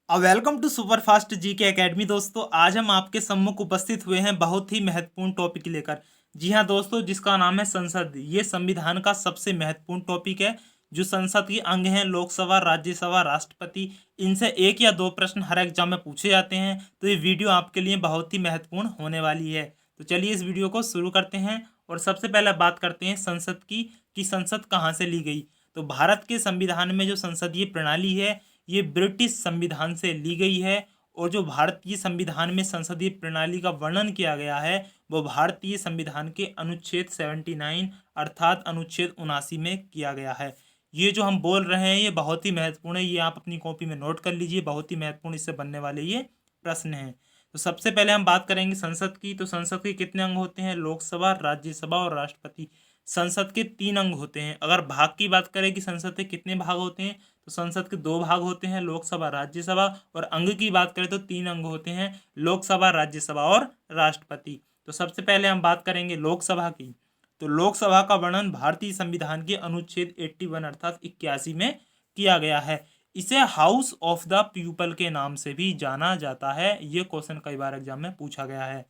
Welcome to superfast GK academy. दोस्तों, आज हम आपके सम्मुख उपस्थित हुए हैं बहुत ही महत्वपूर्ण टॉपिक लेकर। जी हाँ दोस्तों, जिसका नाम है संसद। ये संविधान का सबसे महत्वपूर्ण टॉपिक है। जो संसद के अंग हैं लोकसभा, राज्यसभा, राष्ट्रपति, इनसे एक या दो प्रश्न हर एग्जाम में पूछे जाते हैं। तो ये वीडियो आपके लिए बहुत ही महत्वपूर्ण होने वाली है। तो चलिए इस वीडियो को शुरू करते हैं। और सबसे पहले बात करते हैं संसद की, कि संसद कहाँ से ली गई। तो भारत के संविधान में जो संसदीय प्रणाली है ये ब्रिटिश संविधान से ली गई है। और जो भारतीय संविधान में संसदीय प्रणाली का वर्णन किया गया है वो भारतीय संविधान के अनुच्छेद 79 अर्थात अनुच्छेद 79 में किया गया है। ये जो हम बोल रहे हैं ये बहुत ही महत्वपूर्ण है। ये आप अपनी कॉपी में नोट कर लीजिए, बहुत ही महत्वपूर्ण इससे बनने वाले ये प्रश्न हैं। तो सबसे पहले हम बात करेंगे संसद की। तो संसद के कितने अंग होते हैं? लोकसभा, राज्यसभा और राष्ट्रपति। संसद के 3 अंग होते हैं। अगर भाग की बात करें कि संसद के कितने भाग होते हैं, तो संसद के 2 भाग होते हैं, लोकसभा, राज्यसभा। और अंग की बात करें तो 3 अंग होते हैं, लोकसभा, राज्यसभा और राष्ट्रपति। तो सबसे पहले हम बात करेंगे लोकसभा की। तो लोकसभा का वर्णन भारतीय संविधान के अनुच्छेद 81 अर्थात 81 में किया गया है। इसे हाउस ऑफ द पीपल के नाम से भी जाना जाता है। ये क्वेश्चन कई बार एग्जाम में पूछा गया है।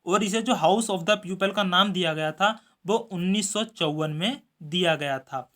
और इसे जो हाउस ऑफ द पीपल का नाम दिया गया था वो 1954 में दिया गया था।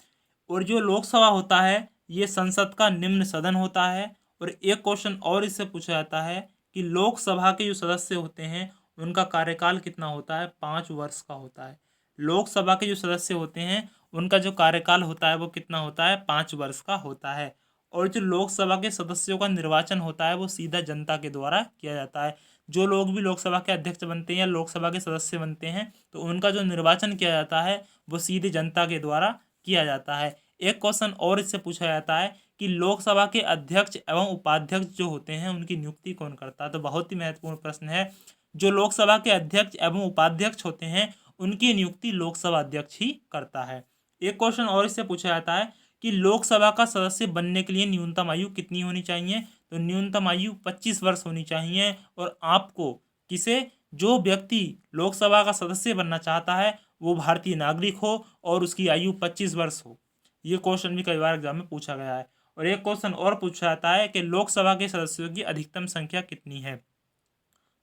और जो लोकसभा होता है ये संसद का निम्न सदन होता है। और एक क्वेश्चन और इससे पूछा जाता है कि लोकसभा के जो सदस्य होते हैं उनका कार्यकाल कितना होता है? 5 वर्ष का होता है। लोकसभा के जो सदस्य होते हैं उनका जो कार्यकाल होता है वो कितना होता है? 5 वर्ष का होता है। और जो लोकसभा के सदस्यों का निर्वाचन होता है वो सीधा जनता के द्वारा किया जाता है। जो लोग भी लोकसभा के अध्यक्ष बनते हैं या लोकसभा के सदस्य बनते हैं तो उनका जो निर्वाचन किया जाता है वो सीधे जनता के द्वारा किया जाता है। एक क्वेश्चन और इससे पूछा जाता है कि लोकसभा के अध्यक्ष एवं उपाध्यक्ष जो होते हैं उनकी नियुक्ति कौन करता है? तो बहुत ही महत्वपूर्ण प्रश्न है। जो लोकसभा के अध्यक्ष एवं उपाध्यक्ष होते हैं उनकी नियुक्ति लोकसभा अध्यक्ष ही करता है। एक क्वेश्चन और इससे पूछा जाता है कि लोकसभा का सदस्य बनने के लिए न्यूनतम आयु कितनी होनी चाहिए? तो न्यूनतम आयु 25 वर्ष होनी चाहिए। और आपको किसे, जो व्यक्ति लोकसभा का सदस्य बनना चाहता है वो भारतीय नागरिक हो और उसकी आयु 25 वर्ष हो। ये क्वेश्चन भी कई बार एग्जाम में पूछा गया है। और एक क्वेश्चन और पूछा जाता है कि लोकसभा के सदस्यों की अधिकतम संख्या कितनी है?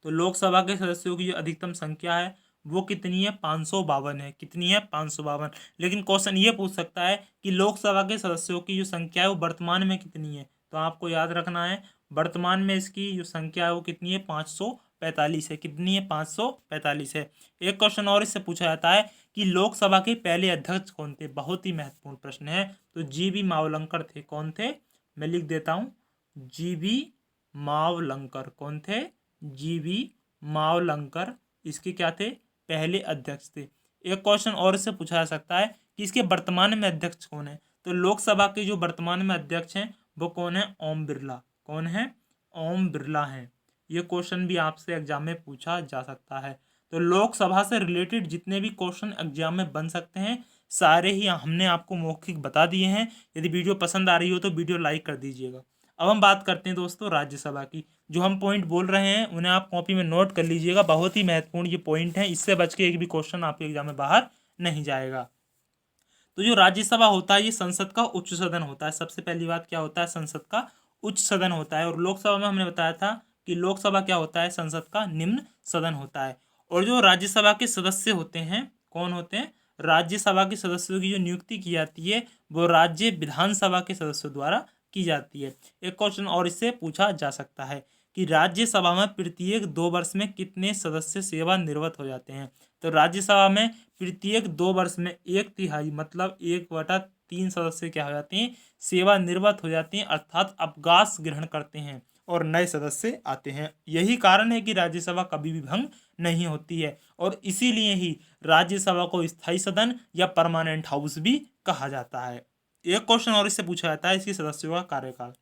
तो लोकसभा के सदस्यों की जो अधिकतम संख्या है वो कितनी है? 552 है। कितनी है? 552। लेकिन क्वेश्चन ये पूछ सकता है कि लोकसभा के सदस्यों की जो संख्या है वो वर्तमान में कितनी है? तो आपको याद रखना है वर्तमान में इसकी जो संख्या है वो कितनी है? 545 है। कितनी है? 545 है। एक क्वेश्चन और इससे पूछा जाता है कि लोकसभा के पहले अध्यक्ष कौन थे? बहुत ही महत्वपूर्ण प्रश्न है। तो जी.बी. मावलंकर थे। कौन थे? मैं लिख देता हूँ, जी.बी. मावलंकर। कौन थे? जी.बी. मावलंकर इसके क्या थे? पहले अध्यक्ष थे। एक क्वेश्चन और इससे पूछा जा सकता है कि इसके वर्तमान में अध्यक्ष कौन है? तो लोकसभा के जो वर्तमान में अध्यक्ष हैं वो कौन है? ओम बिरला। कौन है? ओम बिरला हैं। ये क्वेश्चन भी आपसे एग्जाम में पूछा जा सकता है। तो लोकसभा से रिलेटेड जितने भी क्वेश्चन एग्जाम में बन सकते हैं सारे ही हमने आपको मौखिक बता दिए हैं। यदि वीडियो पसंद आ रही हो तो वीडियो लाइक कर दीजिएगा। अब हम बात करते हैं दोस्तों राज्यसभा की। जो हम पॉइंट बोल रहे हैं उन्हें आप कॉपी में नोट कर लीजिएगा, बहुत ही महत्वपूर्ण ये पॉइंट है। इससे बच के एक भी क्वेश्चन आपके एग्जाम में बाहर नहीं जाएगा। तो जो राज्यसभा होता है ये संसद का उच्च सदन होता है। सबसे पहली बात क्या होता है? संसद का उच्च सदन होता है। और लोकसभा में हमने बताया था कि लोकसभा क्या होता है? संसद का निम्न सदन होता है। और जो राज्यसभा के सदस्य होते हैं कौन होते हैं? राज्यसभा के सदस्यों की जो नियुक्ति की जाती है वो राज्य विधानसभा के सदस्यों द्वारा की जाती है। एक क्वेश्चन और इससे पूछा जा सकता है कि राज्यसभा में प्रत्येक 2 वर्ष में कितने सदस्य सेवानिवृत्त हो जाते हैं? तो राज्यसभा में प्रत्येक 2 वर्ष में 1/3 मतलब 1/3 सदस्य क्या हो जाते हैं? सेवानिवृत्त हो जाते हैं अर्थात अवकाश ग्रहण करते हैं और नए सदस्य आते हैं। यही कारण है कि राज्यसभा कभी भी भंग नहीं होती है। और इसीलिए ही राज्यसभा को स्थायी सदन या परमानेंट हाउस भी कहा जाता है। एक क्वेश्चन और इससे पूछा जाता है इसकी सदस्यों का कार्यकाल।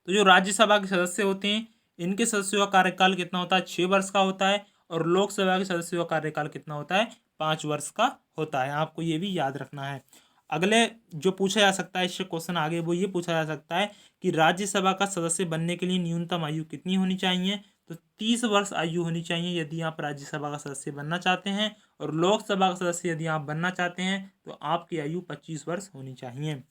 तो जो राज्यसभा के सदस्य होते हैं इनके सदस्यों का कार्यकाल कितना होता है? 6 वर्ष का होता है। और लोकसभा के सदस्यों का कार्यकाल कितना होता है? 5 वर्ष का होता है। आपको ये भी याद रखना है। अगले जो पूछा जा सकता है इससे क्वेश्चन आगे वो ये पूछा जा सकता है कि राज्यसभा का सदस्य बनने के लिए न्यूनतम आयु कितनी होनी चाहिए? तो 30 वर्ष आयु होनी चाहिए यदि आप राज्यसभा का सदस्य बनना चाहते हैं। और लोकसभा का सदस्य यदि आप बनना चाहते हैं तो आपकी आयु 25 वर्ष होनी चाहिए।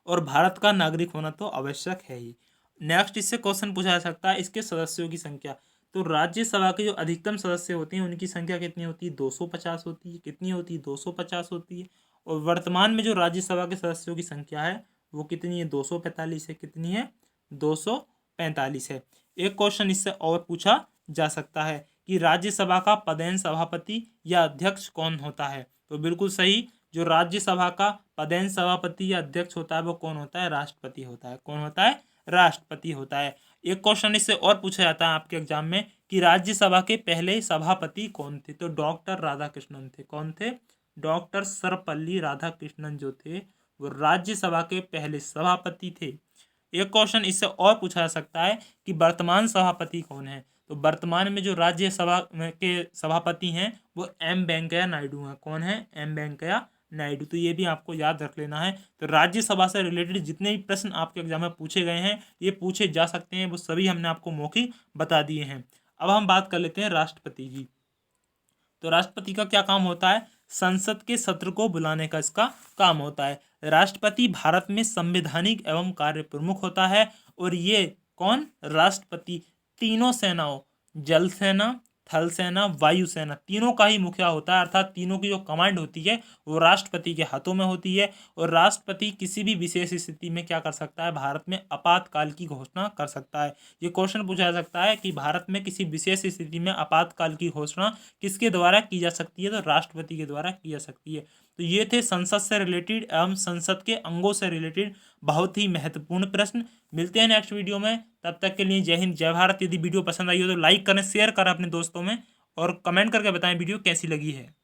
और भारत का नागरिक होना तो आवश्यक है ही। नेक्स्ट इससे क्वेश्चन पूछा जा सकता है इसके सदस्यों की संख्या। तो राज्यसभा के जो अधिकतम सदस्य होते हैं उनकी संख्या कितनी होती है? 250 होती है। कितनी होती है? 250 होती है। और वर्तमान में जो राज्यसभा के सदस्यों की संख्या है वो कितनी है? 245 है। कितनी है? 245 है। एक क्वेश्चन इससे और पूछा जा सकता है कि राज्यसभा का पदेन सभापति या अध्यक्ष कौन होता है? तो बिल्कुल सही, जो राज्यसभा का पदेन सभापति या अध्यक्ष होता है वो कौन होता है? राष्ट्रपति होता है। कौन होता है? राष्ट्रपति होता है। एक क्वेश्चन इससे और पूछा जाता है आपके एग्जाम में कि राज्यसभा के पहले सभापति कौन थे? तो डॉक्टर राधाकृष्णन थे। कौन थे? डॉक्टर सर्वपल्ली राधाकृष्णन जो थे वो राज्यसभा के पहले सभापति थे। एक क्वेश्चन इससे और पूछा जा सकता है कि वर्तमान सभापति कौन है? तो वर्तमान में जो राज्यसभा के सभापति हैं वो एम वेंकैया नायडू हैं। कौन है? एम वेंकैया नायडू। तो ये भी आपको याद रख लेना है। तो राज्यसभा से रिलेटेड जितने भी प्रश्न आपके एग्जाम में पूछे गए हैं ये पूछे जा सकते हैं, वो सभी हमने आपको मौखिक बता दिए हैं। अब हम बात कर लेते हैं राष्ट्रपति की। तो राष्ट्रपति का क्या काम होता है? संसद के सत्र को बुलाने का इसका काम होता है। राष्ट्रपति भारत में संवैधानिक एवं कार्य प्रमुख होता है। और ये कौन? राष्ट्रपति तीनों सेनाओं, जल सेना, थल सेना, वायु सेना, तीनों का ही मुखिया होता है। अर्थात तीनों की जो कमांड होती है वो राष्ट्रपति के हाथों में होती है। और राष्ट्रपति किसी भी विशेष स्थिति में क्या कर सकता है? भारत में आपातकाल की घोषणा कर सकता है। ये क्वेश्चन पूछा जा सकता है कि भारत में किसी विशेष स्थिति में आपातकाल की घोषणा किसके द्वारा की जा सकती है? तो राष्ट्रपति के द्वारा की जा सकती है। तो ये थे संसद से रिलेटेड एवं संसद के अंगों से रिलेटेड बहुत ही महत्वपूर्ण प्रश्न। मिलते हैं नेक्स्ट वीडियो में, तब तक के लिए जय हिंद जय भारत। यदि वीडियो पसंद आई हो तो लाइक करें, शेयर करें अपने दोस्तों में और कमेंट करके बताएं वीडियो कैसी लगी है।